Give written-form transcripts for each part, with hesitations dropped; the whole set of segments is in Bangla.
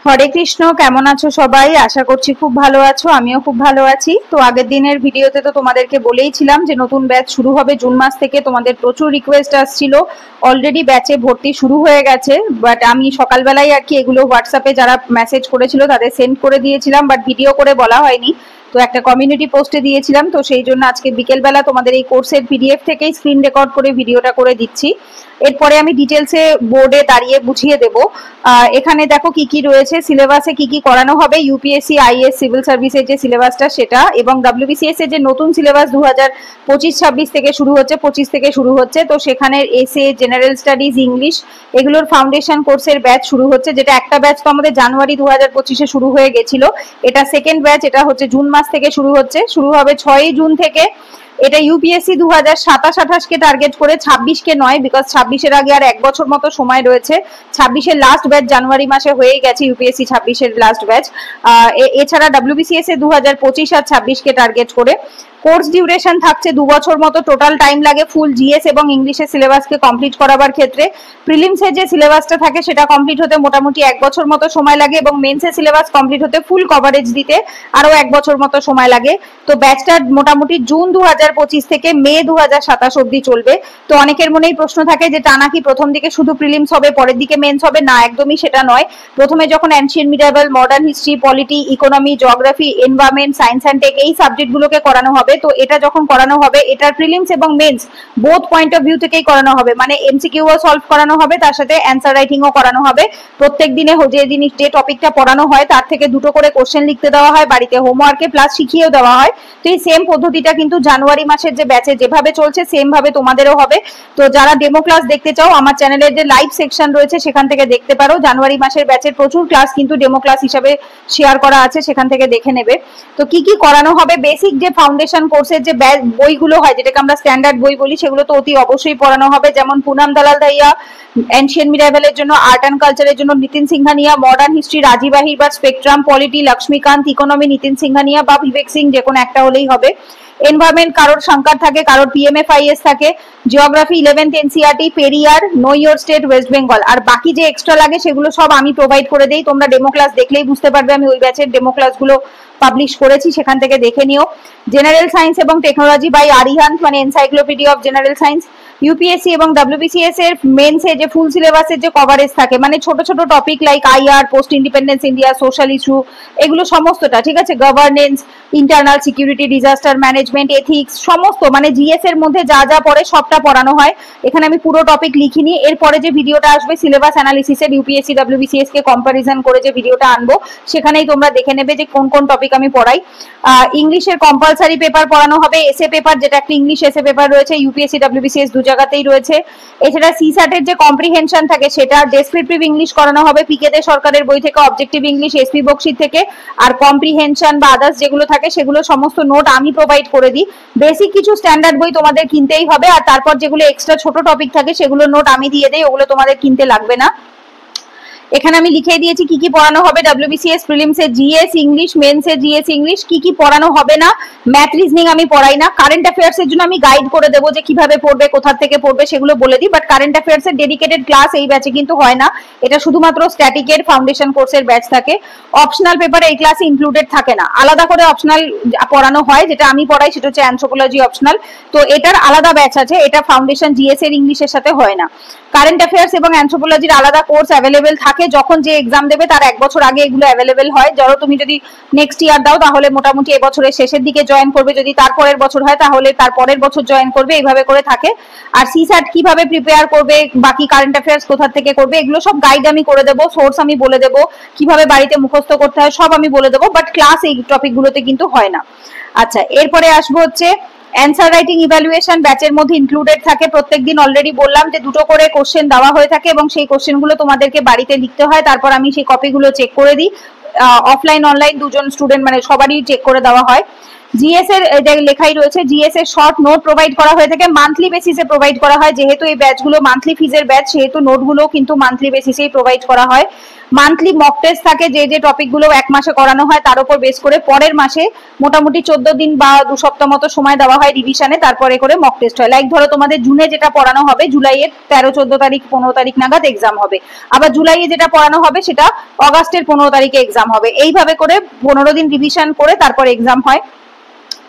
হরে কৃষ্ণ। কেমন আছো সবাই? আশা করছি খুব ভালো আছো, আমিও খুব ভালো আছি। তো আগের দিনের ভিডিওতে তো তোমাদেরকে বলেইছিলাম যে নতুন ব্যাচ শুরু হবে জুন মাস থেকে। তোমাদের প্রচুর রিকোয়েস্ট আসছিল, অলরেডি ব্যাচে ভর্তি শুরু হয়ে গেছে, বাট আমি সকালবেলায় আর কি এগুলো হোয়াটসঅ্যাপে যারা মেসেজ করেছিল তাদের সেন্ড করে দিয়েছিলাম, বাট ভিডিও করে বলা হয়নি। তো একটা কমিউনিটি পোস্টে দিয়েছিলাম, তো সেই জন্য আজকে বিকেলবেলা তোমাদের এই কোর্সের পিডিএফ থেকেই স্ক্রিন রেকর্ড করে ভিডিওটা করে দিচ্ছি। এরপরে আমি ডিটেলসে বোর্ডে দাঁড়িয়ে বুঝিয়ে দেব। এখানে দেখো কি কি রয়েছে, সিলেবাসে কি কি করানো হবে, ইউপিএসসি আইএস সিভিল সার্ভিসের যে সিলেবাসটা সেটা, এবং ডাব্লিউবিসিএস এর যে নতুন সিলেবাস 2025-26 থেকে শুরু হচ্ছে, 25 থেকে শুরু হচ্ছে। তো সেখানে এসএ, জেনারেল স্টাডিজ, ইংলিশ, এগুলোর ফাউন্ডেশন কোর্সের ব্যাচ শুরু হচ্ছে, যেটা একটা ব্যাচ তো আমাদের জানুয়ারি 2025-এ শুরু হয়ে গেছিল। এটা সেকেন্ড ব্যাচ, এটা হচ্ছে জুন মাস থেকে শুরু হচ্ছে, শুরু হবে 6 জুন থেকে। এটা ইউপিএসসি 2027-28 কে টার্গেট করে, 26 কে নয়, বিকজ 26-এর আগে আর 1 বছর মতো সময় রয়েছে। 26-এর লাস্ট ব্যাচ জানুয়ারি মাসে হয়ে গেছে, ইউপিএসসি 26-এর লাস্ট ব্যাচ। এছাড়া ডাব্লিউবিসিএস এ 2025 আর 26 কে টার্গেট করে। কোর্স ডিউরেশন থাকছে 2 বছর মতো, টোটাল টাইম লাগে ফুল জিএস এবং ইংলিশের সিলেবাসকে কমপ্লিট করাবার ক্ষেত্রে। প্রিলিমসের যে সিলেবাসটা থাকে সেটা কমপ্লিট হতে মোটামুটি 1 বছর মতো সময় লাগে, এবং মেন্সের সিলেবাস কমপ্লিট হতে ফুল কভারেজ দিতে আরো 1 বছর মতো সময় লাগে। তো ব্যাচটা মোটামুটি জুন 2025 থেকে মে 2027 অব্দি চলবে। তো অনেকের মনেই প্রশ্ন থাকে যে টানা কি প্রথম দিকে শুধু প্রিলিমস হবে, পরের দিকে মেন্স হবে? না, একদমই সেটা নয়। প্রথমে যখন ancient medieval, modern history, polity, economy, geography, environment, science and tech, এই সাবজেক্টগুলোকে করানো হবে। তো এটা যখন করানো হবে, এটার প্রিলিমস এবং mains both point of view থেকেই করানো হবে, মানে এমসিকিউও সলভ করানো হবে, তার সাথে অ্যান্সার রাইটিংও করানো হবে। প্রত্যেক দিনে যে টপিকটা পড়ানো হয় তার থেকে 2টো করে কোশ্চেন লিখতে দেওয়া হয় বাড়িতে হোমওয়ার্কে, প্লাস শিখিয়েও দেওয়া হয়। তো এই সেম পদ্ধতিটা কিন্তু জানুয়ারি মাসের যে ব্যাচে যেভাবে চলছে সেম ভাবে তোমাদেরও হবে। তো যারা ডেমো ক্লাস দেখতে চাও, আমার চ্যানেলের যে লাইভ সেকশন রয়েছে সেখান থেকে দেখতে পারো। জানুয়ারি মাসের ব্যাচের প্রচুর ক্লাস কিন্তু ডেমো ক্লাস হিসাবে শেয়ার করা আছে, সেখান থেকে দেখে নেবে। তো কি কি করানো হবে, বেসিক যে ফাউন্ডেশন কোর্সের যে বইগুলো হয়, যেটাকে আমরা স্ট্যান্ডার্ড বই বলি, সেগুলো তো অতি অবশ্যই পড়ানো হবে। যেমন পুনাম দালাল দাইয়া এনশিয়েন্ট মিডিয়েভালের জন্য, আর্ট অ্যান্ড কালচারের জন্য নিতিন সিংহানিয়া, মডার্ন হিস্ট্রি রাজীব আহির বা Spectrum, polity Laxmikanth, economy Nitin Singhania বা বিবেক সিং, যে কোনো একটা হলেই হবে। এনভায়রনমেন্ট কারোর শঙ্কর থাকে, কারোর পিএমএফআইএস থাকে। Geography 11th NCERT, Periyar, know your state, West Bengal. আর বাকি যে এক্সট্রা লাগে সেগুলো সব আমি প্রোভাইড করে দেই। তোমরা ডেমো ক্লাস দেখলেই বুঝতে পারবে, আমি ওই ব্যাচের ডেমো ক্লাসগুলো পাবলিশ করেছি, সেখান থেকে দেখে নিও। জেনারেল সায়েন্স এবং টেকনোলজি বাই আরিহান্ত, মানে encyclopedia of general science. UPSC এবং ডাব্লিউবিসিএস এর মেন্সে যে ফুল সিলেবাসের যে কভারেজ থাকে, মানে ছোট ছোট topic like IR, post independence India, social issue, এগুলো সমস্তটা, ঠিক আছে, governance, internal security, disaster management, ethics, সমস্ত মানে জিএস এর মধ্যে যা যা পড়ে সবটা পড়ানো হয়। এখানে আমি পুরো টপিক লিখিনি। এরপরে যে ভিডিওটা আসবে সিলেবাস অ্যানালিসিসের, ইউপিএসসি ডাব্লিউবিসিএস কে কম্পারিজন করে যে ভিডিওটা আনবো, সেখানেই তোমরা দেখে নেবে যে কোন কোন টপিক আমি পড়াই। ইংলিশের কম্পালসারি পেপার পড়ানো হবে, এসএ পেপার, যেটা একটা ইংলিশ এসএ পেপার রয়েছে, ইউপিএসসি ডাব্লিউবিসিএস দু জায়গাতেই রয়েছে। এছাড়া সিস্যাটের যে কম্প্রিহেনশন থাকে সেটা, ডেসক্রিপটিভ ইংলিশ করানো হবে পিকে দে সরকারের বই থেকে, অবজেক্টিভ ইংলিশ এসপি বক্সির থেকে, আর কম্প্রিহেনশন বা আদার্স যেগুলো থাকে সেগুলো সমস্ত নোট আমি প্রোভাইড করে দিই। বেসিক কিছু স্ট্যান্ডার্ড বই তোমাদের কিনতেই হবে, আর তারপর যেগুলো এক্সট্রা ছোট টপিক থাকে সেগুলো নোট আমি দিয়ে দেই, ওগুলো তোমাদের কিনতে লাগবে না। এখানে আমি লিখে দিয়েছি কি কি পড়ানো হবে। ডাব্লিউবিসিএস প্রিলিমসে জিএস ইংলিশ, মেন্সে জিএস ইংলিশ, কি কি পড়ানো হবে না। ম্যাথ রিজনিং আমি পড়াই না। কারেন্ট অ্যাফেয়ার্স এর জন্য আমি গাইড করে দেবো যে কিভাবে পড়বে, কোথা থেকে পড়বে সেগুলো বলে দিই, বাট কারেন্ট অ্যাফেয়ার্স এর ডেডিকেটেড ক্লাস এই ব্যাচে কিন্তু হয় না। এটা শুধুমাত্র স্ট্যাটিকের ফাউন্ডেশন কোর্সের ব্যাচ থাকে। অপশনাল পেপার এই ক্লাসে ইনক্লুডেড থাকে না, আলাদা করে অপশনাল পড়ানো হয়। যেটা আমি পড়াই সেটা হচ্ছে অ্যানথ্রোপোলজি অপশনাল, তো এটার আলাদা ব্যাচ আছে, এটা ফাউন্ডেশন জিএস এর ইংলিশের সাথে হয় না। কারেন্ট অ্যাফেয়ার্স এবং অ্যানথ্রোপোলজির আলাদা কোর্স অ্যাভেলেবেল থাকে, যখন যে এক্সাম দেবে তার 1 বছর আগে এগুলো অ্যাভেলেবেল হয়। ধরো তুমি যদি নেক্সট ইয়ার দাও তাহলে মোটামুটি এবছরের শেষের দিকে জয়েন করবে, যদি তারপরের বছর হয় তাহলে তার পরের বছর জয়েন করবে, এইভাবে করে থাকে। আর সিস্যাট কিভাবে প্রিপেয়ার করবে, বাকি কারেন্ট অ্যাফেয়ার্স কোথা থেকে করবে, এগুলো সব গাইড আমি করে দেবো, সোর্স আমি বলে দেবো, কিভাবে বাড়িতে মুখস্থ করতে হয় সব আমি বলে দেবো, বাট ক্লাস এই টপিকগুলোতে কিন্তু হয় না। আচ্ছা, এরপরে আসবো হচ্ছে অ্যান্সার রাইটিং ইভ্যালুয়েশন ব্যাচের মধ্যে ইনক্লুডেড থাকে। প্রত্যেকদিন অলরেডি বললাম যে 2টো করে কোশ্চেন দেওয়া হয়ে থাকে, এবং সেই কোশ্চেনগুলো তোমাদেরকে বাড়িতে লিখতে হয়, তারপর আমি সেই কপিগুলো চেক করে দিই। অফলাইন অনলাইন দুজন স্টুডেন্ট মানে সবারই চেক করে দেওয়া হয়। জিএস এর লেখাই রয়েছে, জিএস এর শর্ট নোট প্রোভাইড করা হয়ে থাকে, মান্থলি বেসিসে প্রোভাইড করা হয়। যেহেতু এই ব্যাচগুলো মান্থলি ফিজের ব্যাচ, সেহেতু নোটগুলো কিন্তু মান্থলি বেসিসেই প্রোভাইড করা হয়। মান্থলি মক টেস্ট থাকে, যে টপিকগুলো এক মাসে করানো হয় তার উপর বেস করে পরের মাসে মোটামুটি 14 দিন বা 2 সপ্তাহ মতো সময় দেওয়া হয় রিভিশনে, তারপরে করে মক টেস্ট হয়। লাইক ধরো তোমাদের জুনে যেটা পড়ানো হবে জুলাইয়ের 13, 14 তারিখ, 15 তারিখ নাগাদ এক্সাম হবে, আবার জুলাইয়ে যেটা পড়ানো হবে সেটা অগাস্টের 15 তারিখে এক্সাম হবে। এইভাবে করে 15 দিন রিভিশন করে তারপর এক্সাম হয়।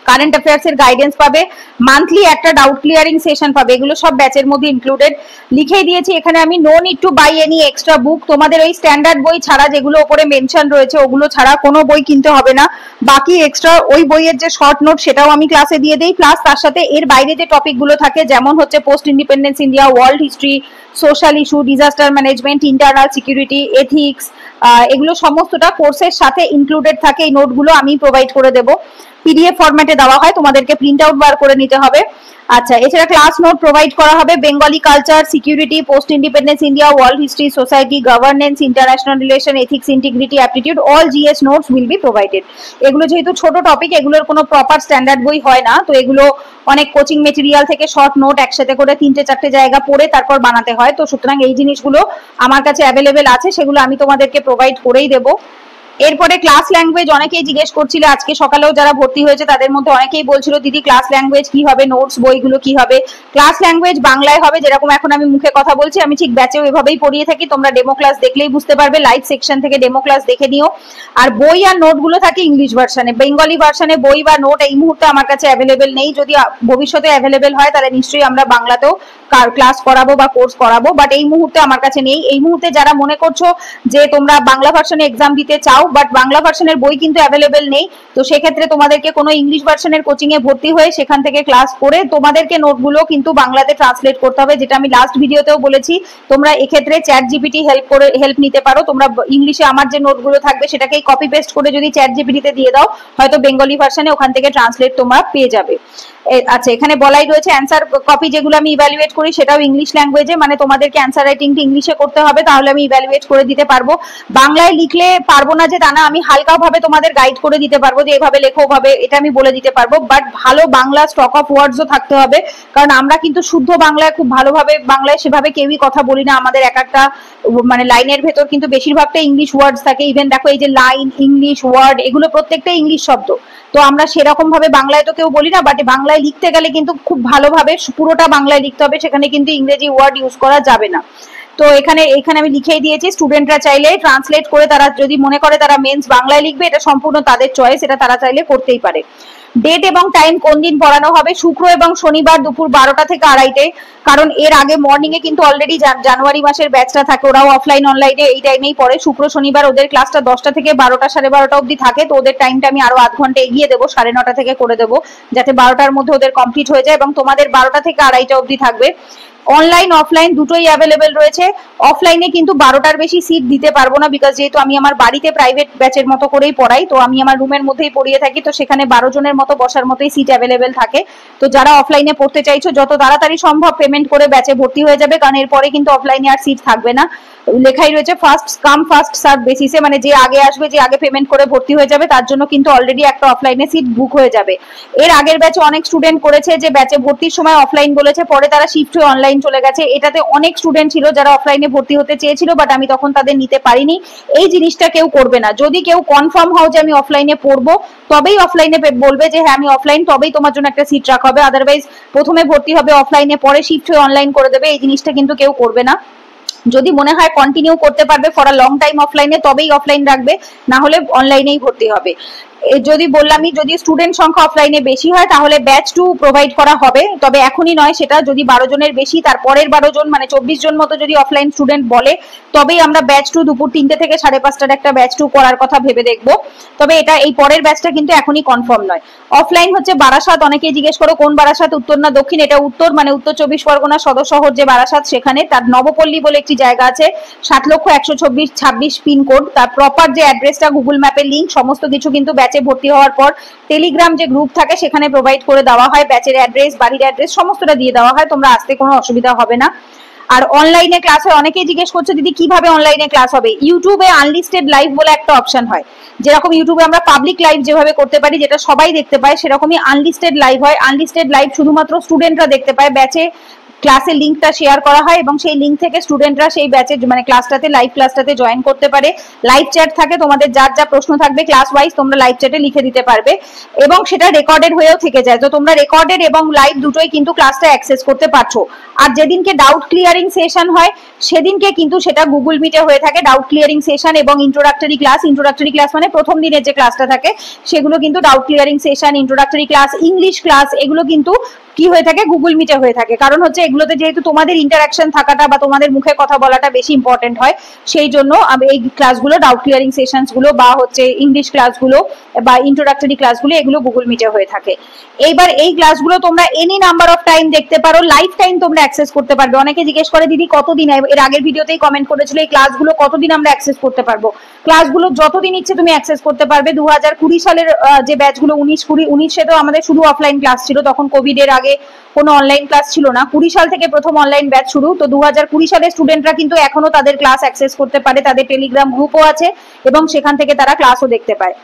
কারেন্ট অ্যাফেয়ার্স এর গাইডেন্স পাবে, মান্থলি একটা ডাউট ক্লিয়ারিং সেশন পাবে, এগুলো সব ব্যাচের মধ্যে ইনক্লুডেড। লিখেই দিয়েছি এখানে আমি, no need to buy any extra book. তোমাদের ওই স্ট্যান্ডার্ড বই ছাড়া যেগুলো উপরে মেনশন রয়েছে ওগুলো ছাড়া কোনো বই কিনতে হবে না। বাকি এক্সট্রা ওই বইয়ের যে শর্ট নোট সেটাও আমি ক্লাসে দিয়ে দিই, প্লাস তার সাথে এর বাইরে যে টপিকগুলো থাকে যেমন হচ্ছে post independence India, world history, social issue, disaster management, internal security, ethics, এগুলো সমস্তটা কোর্সের সাথে ইনক্লুডেড থাকে। এই নোটগুলো আমি প্রোভাইড করে দেবো, পিডিএফ ফরম্যাটে দেওয়া হয়, তোমাদেরকে প্রিন্ট আউট বার করে নিতে হবে। আচ্ছা, এছাড়া ক্লাস নোট প্রোভাইড করা হবে, Bengali culture, security, post independence India, world history, society, governance, international relation, ethics, integrity, aptitude, all GS notes will be provided. এগুলো যেহেতু ছোট টপিক, এগুলোর কোনো প্রপার স্ট্যান্ডার্ড বই হয় না, তো এগুলো অনেক কোচিং মেটেরিয়াল থেকে শর্ট নোট একসাথে করে 3-4টে জায়গা পড়ে তারপর বানাতে হয়, তো সুতরাং এই জিনিসগুলো আমার কাছে অ্যাভেলেবেল আছে, সেগুলো আমি তোমাদেরকে প্রোভাইড করেই দেবো। এরপরে ক্লাস ল্যাঙ্গুয়েজ অনেকেই জিজ্ঞেস করছিল, আজকে সকালেও যারা ভর্তি হয়েছে তাদের মধ্যে অনেকেই বলছিল দিদি ক্লাস ল্যাঙ্গুয়েজ কি হবে, নোটস বইগুলো কি হবে। ক্লাস ল্যাঙ্গুয়েজ বাংলায় হবে, যেরকম এখন আমি মুখে কথা বলছি আমি ঠিক ব্যাচেও এভাবেই পড়িয়ে থাকি, তোমরা ডেমো ক্লাস দেখলেই বুঝতে পারবে, লাইভ সেকশন থেকে ডেমো ক্লাস দেখে নিও। আর বই আর নোটগুলো থাকে ইংলিশ ভার্সনে, বেঙ্গলি ভার্সনে বই বা নোট এই মুহূর্তে আমার কাছে অ্যাভেলেবেল নেই, যদি ভবিষ্যতে অ্যাভেলেবেল হয় তাহলে নিশ্চয়ই আমরা বাংলাতেও ক্লাস করাবো বা কোর্স করাবো, বাট এই মুহূর্তে আমার কাছে নেই। এই মুহূর্তে যারা মনে করছো যে তোমরা বাংলা ভার্সনে এক্সাম দিতে চাও বাট বাংলা ভার্সনের বই কিন্তু অ্যাভেলেবেল নেই, তো সেক্ষেত্রে তোমাদেরকে কোনো ইংলিশ ভার্সনের কোচিং এ ভর্তি হয়ে সেখান থেকে ক্লাস করে তোমাদেরকে নোটগুলো কিন্তু বাংলাতে ট্রান্সলেট করতে হবে, যেটা আমি লাস্ট ভিডিওতেও বলেছি। তোমরা এক্ষেত্রে চ্যাট জিপিটি হেল্প নিতে পারো, তোমরা ইংলিশে আমার যে নোটগুলো থাকবে সেটাকেই কপি পেস্ট করে যদি চ্যাট জিপিটিতে দিয়ে দাও, হয়তো বেঙ্গলি ভার্সনে ওখান থেকে ট্রান্সলেট তোমরা পেয়ে যাবে। আচ্ছা, এখানে বলাই রয়েছে অ্যান্সার কপি যেগুলো আমি ইভ্যালুয়েট করি সেটাও ইংলিশ ল্যাঙ্গুয়েজে, মানে তোমাদেরকে অ্যান্সার রাইটিংটা ইংলিশে করতে হবে, তাহলে আমি ইভ্যালুয়েট করে দিতে পারবো। বাংলায় লিখলে পারবো না যে তা না, আমি হালকা ভাবে তোমাদের গাইড করে দিতে পারবো যে এভাবে লেখো ভাবে, এটা আমি বলে দিতে পারবো, বাট ভালো বাংলা স্টক অফ ওয়ার্ডসও থাকতে হবে, কারণ আমরা কিন্তু শুদ্ধ বাংলায় খুব ভালোভাবে বাংলায় সেভাবে কেউই কথা বলি না, আমাদের এক একটা মানে লাইনের ভেতর কিন্তু বেশিরভাগটা ইংলিশ ওয়ার্ডস থাকে। ইভেন দেখো এই যে লাইন, ইংলিশ ওয়ার্ড, এগুলো প্রত্যেকটা ইংলিশ শব্দ, তো আমরা সেরকম ভাবে বাংলায় তো কেউ বলি না, বাট বাংলায় লিখতে গেলে কিন্তু খুব ভালোভাবে পুরোটা বাংলায় লিখতে হবে, সেখানে কিন্তু ইংরেজি ওয়ার্ড ইউজ করা যাবে না। তো এখানে আমি লিখেই দিয়েছি, স্টুডেন্টরা চাইলে ট্রান্সলেট করে তারা যদি মনে করে তারা মেন্স বাংলায় লিখবে, এটা সম্পূর্ণ তাদের চয়েস, এটা তারা চাইলে করতেই পারে। ডেট এবং টাইম কোন দিন পড়ানো হবে, শুক্র এবং শনিবার দুপুর 12টা থেকে 2:30, কারণ এর আগে মর্নিং এ কিন্তু অলরেডি জানুয়ারি মাসের ব্যাচটা থাকে, ওরাও অফলাইন অনলাইনে এই টাইমেই পড়ে। শুক্র শনিবার ওদের ক্লাসটা 10টা থেকে 12টা 12:30 অবধি থাকে, তো ওদের টাইমটা আমি আরো আধ ঘন্টা এগিয়ে দেবো, 9:30 থেকে করে দেবো, যাতে 12টার মধ্যে ওদের কমপ্লিট হয়ে যায়, এবং তোমাদের 12টা থেকে 2:30 অবধি থাকবে। অনলাইন অফলাইন দুটোই অ্যাভেলেবেল রয়েছে। অফলাইনে কিন্তু 12টার বেশি সিট দিতে পারবো না, বিকজ যেহেতু আমি আমার বাড়িতে প্রাইভেট ব্যাচের মতো করেই পড়াই, তো আমি আমার রুমের মধ্যেই পড়িয়ে থাকি, তো সেখানে 12 জনের মতো বসার মতোই সিট অ্যাভেলেবেল থাকে। তো যারা অফলাইনে পড়তে চাইছো যত তাড়াতাড়ি সম্ভব পেমেন্ট করে ব্যাচে ভর্তি হয়ে যাবে, কারণ এরপরে কিন্তু অফলাইনে আর সিট থাকবে না। লেখাই রয়েছে ফার্স্ট কাম ফার্স্ট সার্ভ বেসিসে, মানে যে আগে আসবে, যে আগে পেমেন্ট করে ভর্তি হয়ে যাবে তার জন্য কিন্তু অলরেডি একটা অফলাইনে সিট বুক হয়ে যাবে। এর আগের ব্যাচে অনেক স্টুডেন্ট করেছে যে ব্যাচে ভর্তির সময় অফলাইন বলেছে, পরে তারা শিফট হয়ে অনলাইন চলে গেছে। এটাতে অনেক স্টুডেন্ট ছিল যারা অফলাইনে ভর্তি হতে চেয়েছিল, বাট আমি তখন তাদের নিতে পারিনি। এই জিনিসটা কেউ করবে না, যদি কেউ কনফার্ম হও যে আমি অফলাইনে পড়বো তবেই অফলাইনে বলবে যে হ্যাঁ আমি অফলাইন, তবেই তোমার জন্য একটা সিট রাখা হবে, আদারওয়াইজ প্রথমে ভর্তি হবে অফলাইনে, পরে শিফট হয়ে অনলাইন করে দেবে, এই জিনিসটা কিন্তু কেউ করবে না। যদি মনে হয় কন্টিনিউ করতে পারবে ফর আ লং টাইম অফলাইনে, তবেই অফলাইন রাখবে, না হলে অনলাইনেই ভর্তি হবে। যদি বললামই, যদি স্টুডেন্ট সংখ্যা অফলাইনে বেশি হয় তাহলে ব্যাচ 2 প্রোভাইড করা হবে, তবে এখনই নয় সেটা, যদি 12 জনের বেশি তারপরের 12 জন মানে 24 জন মতো যদি অফলাইন স্টুডেন্ট বলে, তবেই আমরা ব্যাচ 2 দুপুর 3টে থেকে 5:30টার একটা ব্যাচ 2 করার কথা ভেবে দেখবো। তবে এটা এই পরের ব্যাচটা কিন্তু এখনই কনফার্ম নয়। অফলাইন হচ্ছে বারাসাত, অনেকেই জিজ্ঞেস করো কোন বারাসাত, উত্তর না দক্ষিণ? এটা উত্তর, মানে উত্তর 24 পরগনা সদর শহর যে বারাসাত, সেখানে তার নবপল্লী বলে একটি জায়গা আছে, 7,126,26 পিনকোড, তার প্রপার যে অ্যাড্রেসটা, গুগল ম্যাপের লিঙ্ক, সমস্ত কিছু কিন্তু ব্যাচে ভর্তি হওয়ার পর টেলিগ্রাম যে গ্রুপ থাকে সেখানে প্রোভাইড করে দেওয়া হয়, ব্যাচের অ্যাড্রেস, বাড়ির অ্যাড্রেস সমস্তটা দিয়ে দেওয়া হয়, তোমরা আসতে কোনো অসুবিধা হবে না। আর অনলাইনে ক্লাস হয়, অনেকেই জিজ্ঞেস করছে দিদি কিভাবে অনলাইনে ক্লাস হবে। ইউটিউবে আনলিস্টেড লাইভ বলে একটা অপশন হয়, যেরকম ইউটিউবে আমরা পাবলিক লাইভ যেভাবে করতে পারি, যেটা সবাই দেখতে পায়, সেরকমই আনলিস্টেড লাইভ হয়। আনলিস্টেড লাইভ শুধুমাত্র স্টুডেন্টরা দেখতে পায়, ব্যাচে ক্লাসের লিঙ্কটা শেয়ার করা হয় এবং সেই লিঙ্ক থেকে স্টুডেন্টরা সেই ব্যাচে মানে ক্লাসটাতে লাইভ ক্লাসটাতে জয়েন করতে পারে। লাইভ চ্যাট থাকে, তোমাদের যার যা প্রশ্ন থাকবে ক্লাস ওয়াইজ তোমরা লাইভ চ্যাটে লিখে দিতে পারবে এবং সেটা রেকর্ডেড হয়েও থেকে যায়। তো তোমরা রেকর্ডেড এবং লাইভ দুটোই কিন্তু ক্লাসটা অ্যাক্সেস করতে পারছো। আর যেদিনকে ডাউট ক্লিয়ারিং সেশন হয় সেদিনকে কিন্তু সেটা গুগল মিটে হয়ে থাকে। ডাউট ক্লিয়ারিং সেশন এবং ইন্ট্রোডাক্টরি ক্লাস মানে প্রথম দিনের যে ক্লাসটা থাকে সেগুলো কিন্তু doubt clearing session, introductory class, English class এগুলো কিন্তু কি হয়ে থাকে গুগল মিটে হয়ে থাকে। কারণ হচ্ছে এগুলোতে যেহেতু তোমাদের ইন্টারাকশন থাকাটা বা তোমাদের মুখে কথা বলাটা বেশি ইম্পর্টেন্ট হয়, সেই জন্য এই ক্লাসগুলো ডাউট ক্লিয়ারিং সেশনস গুলো বা হচ্ছে ইংলিশ ক্লাসগুলো বা ইন্ট্রোডাক্টরি ক্লাসগুলো এগুলো গুগল মিটে হয়ে থাকে। এইবার এই ক্লাসগুলো তোমরা এনি নাম্বার অফ টাইম দেখতে পারো, লাইফ টাইম তোমরা অ্যাক্সেস করতে পারবে। অনেকে জিজ্ঞেস করে দিদি কতদিন, এর আগের ভিডিওতেই কমেন্ট করেছিল এই ক্লাসগুলো কতদিন আমরা অ্যাক্সেস করতে পারবো। ক্লাসগুলো যতদিন ইচ্ছে তুমি অ্যাক্সেস করতে পারবে। 2020 সালের যে ব্যাচগুলো 19 তো আমাদের শুধু অফলাইন ক্লাস ছিল, তখন কোভিড এর আগে কোনো অনলাইন ক্লাস ছিল না। 20 সাল থেকে প্রথম অনলাইন ব্যাচ শুরু। তো 2020 সালের স্টুডেন্টরা কিন্তু এখনো তাদের ক্লাস অ্যাক্সেস করতে পারে, তাদের টেলিগ্রাম গ্রুপও আছে এবং সেখান থেকে তারা ক্লাসও দেখতে পায়।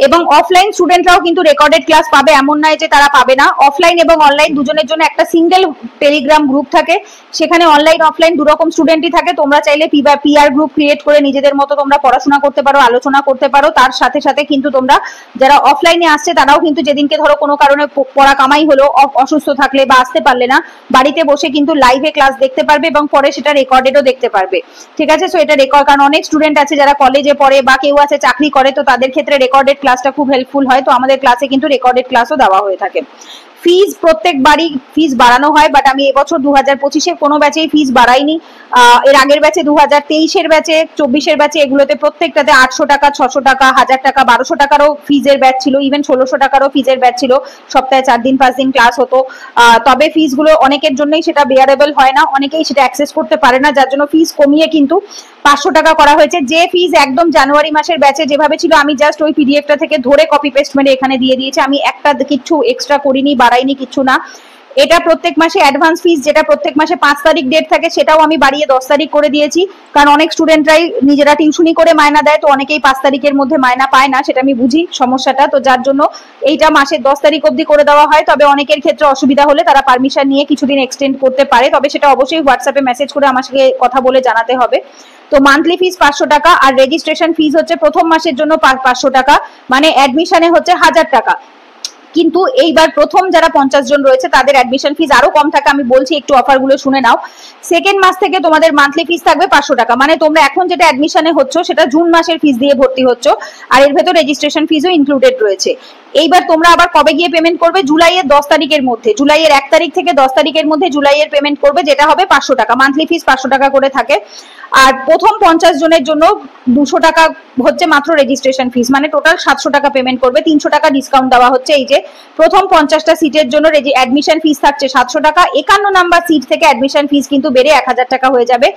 এবং অফলাইন স্টুডেন্টরাও কিন্তু রেকর্ডেড ক্লাস পাবে, এমন নয় যে তারা পাবে না। অফলাইন এবং অনলাইন দুজনের জন্য একটা সিঙ্গেল টেলিগ্রাম গ্রুপ থাকে, সেখানে অনলাইন অফলাইন দুরকম স্টুডেন্টই থাকে। তোমরা চাইলে পিআর গ্রুপ ক্রিয়েট করে নিজেদের মতো তোমরা পড়াশোনা করতে পারো, আলোচনা করতে পারো। তার সাথে সাথে কিন্তু তোমরা যারা অফলাইনে আসছে তারাও কিন্তু যেদিনকে ধরো কোনো কারণে পড়া কামাই হলো, অসুস্থ থাকলে বা আসতে পারলে না, বাড়িতে বসে কিন্তু লাইভে ক্লাস দেখতে পারবে এবং পরে সেটা রেকর্ডেডও দেখতে পারবে। ঠিক আছে, সো এটা রেকর্ড, কারণ অনেক স্টুডেন্ট আছে যারা কলেজে পড়ে বা কেউ আছে চাকরি করে, তো তাদের ক্ষেত্রে রেকর্ডেড ক্লাসটা খুব হেল্পফুল হয়। তো আমাদের ক্লাসে কিন্তু রেকর্ডেড ক্লাসও দেওয়া হয়ে থাকে। ফিজ প্রত্যেকবারই ফিজ বাড়ানো হয়, বাট আমি এবছর 2025-এর কোনো ব্যাচেই ফিজ বাড়াইনি। এর আগের ব্যাচে 2023-এর ব্যাচে, 24-এর ব্যাচে এগুলোতে প্রত্যেকটাতে 800 টাকা, 600 টাকা, 1000 টাকা, 1200 টাকারও ফিজের ব্যাচ ছিল, ইভেন 1600 টাকারও ফিজের ব্যাচ ছিল। সপ্তাহে 4 দিন 5 দিন ক্লাস হতো। তবে ফিজগুলো অনেকের জন্যই সেটা বেয়ারেবল হয় না, অনেকেই সেটা অ্যাক্সেস করতে পারে না, যার জন্য ফিজ কমিয়ে কিন্তু 500 টাকা করা হয়েছে। যে ফিজ একদম জানুয়ারি মাসের ব্যাচে যেভাবে ছিল, আমি জাস্ট ওই পিডিএফটা থেকে ধরে কপি পেস্ট মেরে এখানে দিয়ে দিয়েছি। আমি একটা কিছু এক্সট্রা করিনি, বাড়াইনি কিছু না। এটা প্রত্যেক মাসে অ্যাডভান্স ফিস, যেটা প্রত্যেক মাসে 5 তারিখ ডেট থাকে, সেটাও আমি বাড়িয়ে 10 তারিখ করে দিয়েছি। কারণ অনেক স্টুডেন্টরাই নিজেরা টিউশনি করে মায়না দেয়, তো অনেকেই 5 তারিখের মধ্যে মায়না পায় না, সেটা আমি বুঝি সমস্যাটা। তো যার জন্য এইটা মাসের 10 তারিখ অবধি করে দেওয়া হয়। তবে অনেকের ক্ষেত্রে অসুবিধা হলে তারা পারমিশন নিয়ে কিছুদিন এক্সটেন্ড করতে পারে, তবে সেটা অবশ্যই হোয়াটসঅ্যাপে মেসেজ করে আমার সাথে কথা বলে জানাতে হবে। তো মান্থলি ফিস 500 টাকা আর রেজিস্ট্রেশন ফিস হচ্ছে প্রথম মাসের জন্য 500 টাকা, মানে অ্যাডমিশনে হচ্ছে 1000 টাকা। কিন্তু এইবার প্রথম যারা 50 জন রয়েছে তাদের অ্যাডমিশন ফিস আরো কম থাকে, আমি বলছি একটু অফারগুলো শুনে নাও। সেকেন্ড মাস থেকে তোমাদের মান্থলি ফিস থাকবে 500 টাকা, মানে তোমরা এখন যেটা অ্যাডমিশনে হচ্ছ সেটা জুন মাসের ফিস দিয়ে ভর্তি হচ্ছ, আর এর ভেতর রেজিস্ট্রেশন ফিসও ইনক্লুডেড রয়েছে। এইবার তোমরা আবার কবে গিয়ে পেমেন্ট করবে? জুলাইয়ের 10 তারিখের মধ্যে, জুলাইয়ের 1 তারিখ থেকে 10 তারিখের মধ্যে জুলাইয়ের পেমেন্ট করবে, যেটা হবে 500 টাকা। মান্থলি ফিস 500 টাকা করে থাকে। আর প্রথম 50 জনের জন্য 200 টাকা হচ্ছে মাত্র রেজিস্ট্রেশন ফিস, মানে টোটাল 700 টাকা পেমেন্ট করবে। 300 টাকা ডিসকাউন্ট দেওয়া হচ্ছে। এই যে প্রথম 50টা সিটের জন্য অ্যাডমিশন ফিস থাকছে 700 টাকা। 51 নাম্বার সিট থেকে অ্যাডমিশন ফিস কিন্তু বেড়ে 1000 টাকা হয়ে যাবে।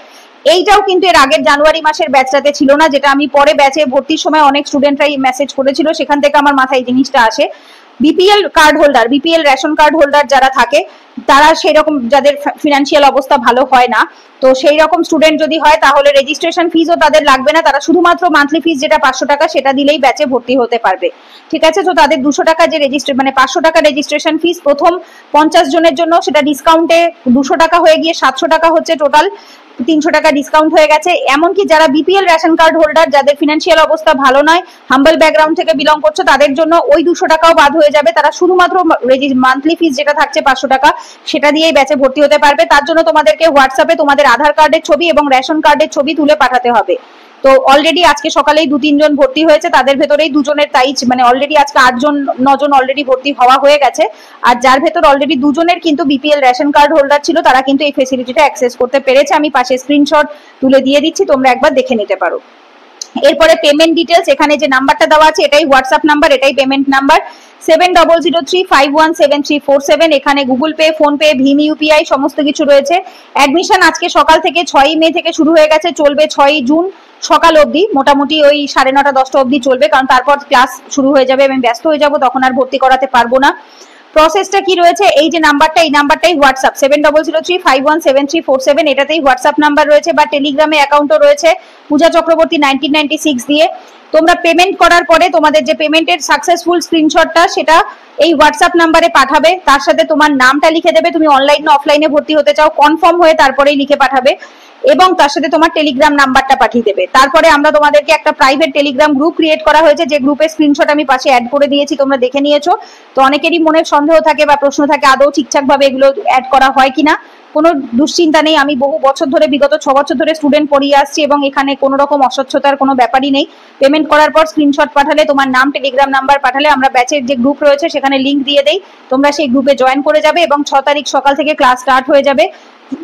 এইটাও কিন্তু এর আগের জানুয়ারি মাসের ব্যাচটাতে ছিল না, যেটা আমি পরে ব্যাচে ভর্তির সময় অনেক স্টুডেন্টরাই মেসেজ করেছিল, সেখান থেকে আমার মাথায় জিনিসটা আসে। BPL card holder, BPL ration card holder যারা থাকে, তারা সেই রকম যাদের ফিনান্সিয়াল অবস্থা ভালো হয় না, তো সেই রকম স্টুডেন্ট যদি হয় তাহলে রেজিস্ট্রেশন ফিসও তাদের লাগবে না, তারা শুধুমাত্র মান্থলি ফিস যেটা 500 টাকা সেটা দিলেই ব্যাচে ভর্তি হতে পারবে। ঠিক আছে, তো তাদের 200 টাকা যে মানে 500 টাকা রেজিস্ট্রেশন ফিস প্রথম 50 জনের জন্য, সেটা ডিসকাউন্টে 200 টাকা হয়ে গিয়ে 700 টাকা হচ্ছে, টোটাল 300 টাকা ডিসকাউন্ট হয়ে গেছে। এমনকি যারা বিপিএল রেশন কার্ড হোল্ডার, যাদের ফিনান্সিয়াল অবস্থা ভালো নয়, হাম্বল ব্যাকগ্রাউন্ড থেকে বিলং করছে, তাদের জন্য ওই 200 টাকাও বাদ হয়ে যাবে। তারা শুধুমাত্র মান্থলি ফিস যেটা থাকছে 500 টাকা সেটা দিয়েই ব্যাচে ভর্তি হতে পারবে। তার জন্য তোমাদেরকে হোয়াটসঅ্যাপে তোমাদের আধার কার্ডের ছবি এবং রেশন কার্ডের ছবি তুলে পাঠাতে হবে। তো অলরেডি আজকে সকালেই 2-3 জন ভর্তি হয়েছে, তাদের ভেতরেই দুজনের তাই মানে অলরেডি আজকে 8-9 জন অলরেডি ভর্তি হওয়া হয়ে গেছে। আর যার ভেতর অলরেডি 2 জনের কিন্তু বিপিএল রেশন কার্ড হোল্ডার ছিল, তারা কিন্তু এই ফেসিলিটিটা অ্যাক্সেস করতে পেরেছে। আমি পাশে স্ক্রিনশট তুলে দিয়ে দিচ্ছি, তোমরা একবার দেখে নিতে পারো। এরপরে পেমেন্ট ডিটেলস, এখানে যে নাম্বারটা দেওয়া আছে এটাই হোয়াটসঅ্যাপ নাম্বার, এটাই পেমেন্ট নাম্বার 7003517347। এখানে গুগল পে, ফোন পে, ভীম ইউপিআই সমস্ত কিছু রয়েছে। অ্যাডমিশন আজকে সকাল থেকে 6 মে থেকে শুরু হয়ে গেছে, চলবে 6 জুন সকাল অবধি, মোটামুটি ওই 9:30-10টা অবধি চলবে, কারণ তারপর ক্লাস শুরু হয়ে যাবে, আমি ব্যস্ত হয়ে যাব, তখন আর ভর্তি করাতে পারবো না। প্রসেসটা কি রয়েছে, এই যে নাম্বারটা, এই নাম্বারটাই হোয়াটসঅ্যাপ 7003517347, এটাতেই হোয়াটসঅ্যাপ নাম্বার রয়েছে, বা টেলিগ্রামে অ্যাকাউন্টও রয়েছে পূজা চক্রবর্তী 1996 দিয়ে। তোমরা পেমেন্ট করার পরে তোমাদের যে পেমেন্টের সাকসেসফুল স্ক্রিনশটটা সেটা এই হোয়াটসঅ্যাপ নাম্বারে পাঠাবে, তার সাথে তোমার নামটা লিখে দেবে, তুমি অনলাইন না অফলাইনে ভর্তি হতে চাও কনফার্ম হয়ে তারপরেই লিখে পাঠাবে, এবং তার সাথে তোমার টেলিগ্রাম নাম্বারটা পাঠিয়ে দেবে। তারপরে আমরা তোমাদেরকে একটা প্রাইভেট টেলিগ্রাম গ্রুপ ক্রিয়েট করা হয়েছে, যে গ্রুপের স্ক্রিনশট আমি পাশে অ্যাড করে দিয়েছি, তোমরা দেখে নিয়েছো। তো অনেকেরই মনে সন্দেহ থাকে বা প্রশ্ন থাকে আদৌ ঠিকঠাক ভাবে এগুলো অ্যাড করা হয় কিনা। কোনো দুশ্চিন্তা নেই, আমি বহু বছর ধরে বিগত 6 বছর ধরে স্টুডেন্ট পড়িয়ে আসছি এবং এখানে কোনো রকম অস্বচ্ছতার কোনো ব্যাপারই নেই। পেমেন্ট করার পর স্ক্রিনশট পাঠালে, তোমার নাম টেলিগ্রাম নাম্বার পাঠালে আমরা ব্যাচের যে গ্রুপ রয়েছে সেখানে লিংক দিয়ে দেই, তোমরা সেই গ্রুপে জয়েন করে যাবে এবং 6 তারিখ সকাল থেকে ক্লাস স্টার্ট হয়ে যাবে,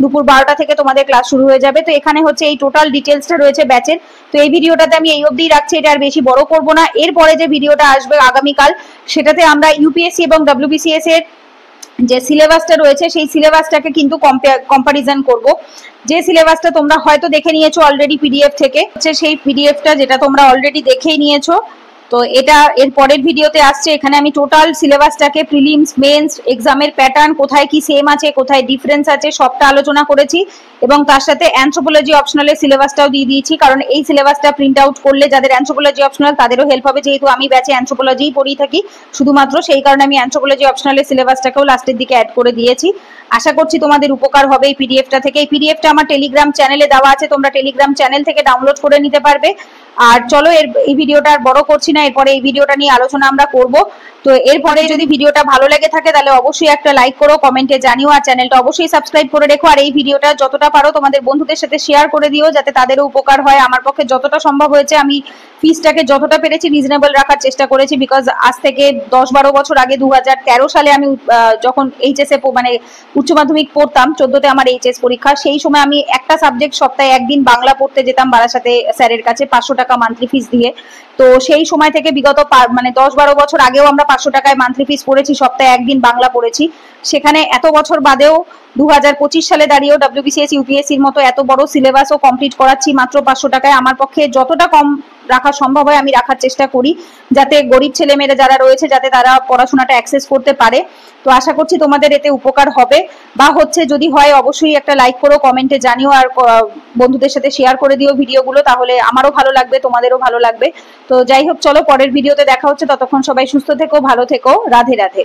দুপুর 12টা থেকে তোমাদের ক্লাস শুরু হয়ে যাবে। তো এখানে হচ্ছে এই টোটাল ডিটেলসটা রয়েছে ব্যাচের। তো এই ভিডিওটাতে আমি এই অবধিই রাখছি, এটা আর বেশি বড় করব না। এরপরে যে ভিডিওটা আসবে আগামীকাল, সেটাতে আমরা ইউপিএসসি এবং ডব্লিউবিসিএস এর যে সিলেবাসটা রয়েছে সেই সিলেবাসটাকে কিন্তু কম্পারিজন করব। যে সিলেবাসটা তোমরা হয়তো দেখে নিয়েছো অলরেডি পিডিএফ থেকে, হচ্ছে সেই পিডিএফটা যেটা তোমরা অলরেডি দেখেই নিয়েছো। তো এটা এর পরের ভিডিওতে আসছে। এখানে আমি টোটাল সিলেবাসটাকে প্রিলিমস, মেন্স, এক্সামের প্যাটার্ন, কোথায় কি সেম আছে কোথায় ডিফারেন্স আছে সবটা আলোচনা করেছি, এবং তার সাথে অ্যানথ্রোপোলজি অপশনালের সিলেবাসটাও দিয়ে দিয়েছি, কারণ এই সিলেবাসটা প্রিন্ট আউট করলে যাদের অ্যানথ্রোপোলজি অপশনাল তাদেরও হেল্প হবে, যেহেতু আমি ব্যাচে অ্যানথ্রোপোলজিই পড়িয়ে থাকি শুধুমাত্র, সেই কারণে আমি অ্যানথ্রোপোলজি অপশনালের সিলেবাসটাকেও লাস্টের দিকে অ্যাড করে দিয়েছি। আশা করছি তোমাদের উপকার হবে এই পিডিএফটা থেকে। এই পিডিএফটা আমার টেলিগ্রাম চ্যানেলে দেওয়া আছে, তোমরা টেলিগ্রাম চ্যানেল থেকে ডাউনলোড করে নিতে পারবে। আর চলো এই ভিডিওটা আর বড় করছি না, এরপরে এই ভিডিওটা নিয়ে আলোচনা আমরা করব। তো এরপরে যদি ভিডিওটা ভালো লেগে থাকে তাহলে অবশ্যই একটা লাইক করো, কমেন্টে জানিও, আর চ্যানেলটা অবশ্যই সাবস্ক্রাইব করে রেখো। আর এই ভিডিওটা যতটা পারো তোমাদের বন্ধুদের সাথে শেয়ার করে দিও, যাতে তাদেরও উপকার হয়। আমার পক্ষে যতটা সম্ভব হয়েছে আমি ফিসটাকে যতটা পেরেছি রিজনেবল রাখার চেষ্টা করেছি, বিকজ আজ থেকে 10-12 বছর আগে 2013 সালে আমি যখন এইচএসএ মানে উচ্চ মাধ্যমিক পড়তাম, 14তে আমার এইচএস পরীক্ষা, সেই সময় আমি একটা সাবজেক্ট সপ্তাহে একদিন বাংলা পড়তে যেতাম বারাসাতে স্যারের কাছে 500 টাকা মান্থলি ফিস দিয়ে। তো সেই সময় থেকে বিগত মানে 10-12 বছর আগেও আমরা 500 টাকায় মান্থলি ফিস পড়েছি, সপ্তাহে একদিন বাংলা পড়েছি। সেখানে এত বছর বাদেও 2025 সালে দাঁড়িয়েও ডব্লিউবিসিএস ইউপিএসসির মতো এত বড় সিলেবাসও কমপ্লিট করাচ্ছি মাত্র 500 টাকায়। আমার পক্ষে যতটা কম রাখা সম্ভব হয় আমি রাখার চেষ্টা করি, যাতে গরিব ছেলেমেয়েরা যারা রয়েছে যাতে তারা পড়াশোনাটা অ্যাক্সেস করতে পারে। তো আশা করছি তোমাদের এতে উপকার হবে, বা হচ্ছে যদি হয় অবশ্যই একটা লাইক করো, কমেন্টে জানিও, আর বন্ধুদের সাথে শেয়ার করে দিও ভিডিওগুলো, তাহলে আমারও ভালো লাগবে, তোমাদেরও ভালো লাগবে। তো যাই হোক, চলো পরের ভিডিওতে দেখা হচ্ছে, ততক্ষণ সবাই সুস্থ থেকো, ভালো থেকো, রাধে রাধে।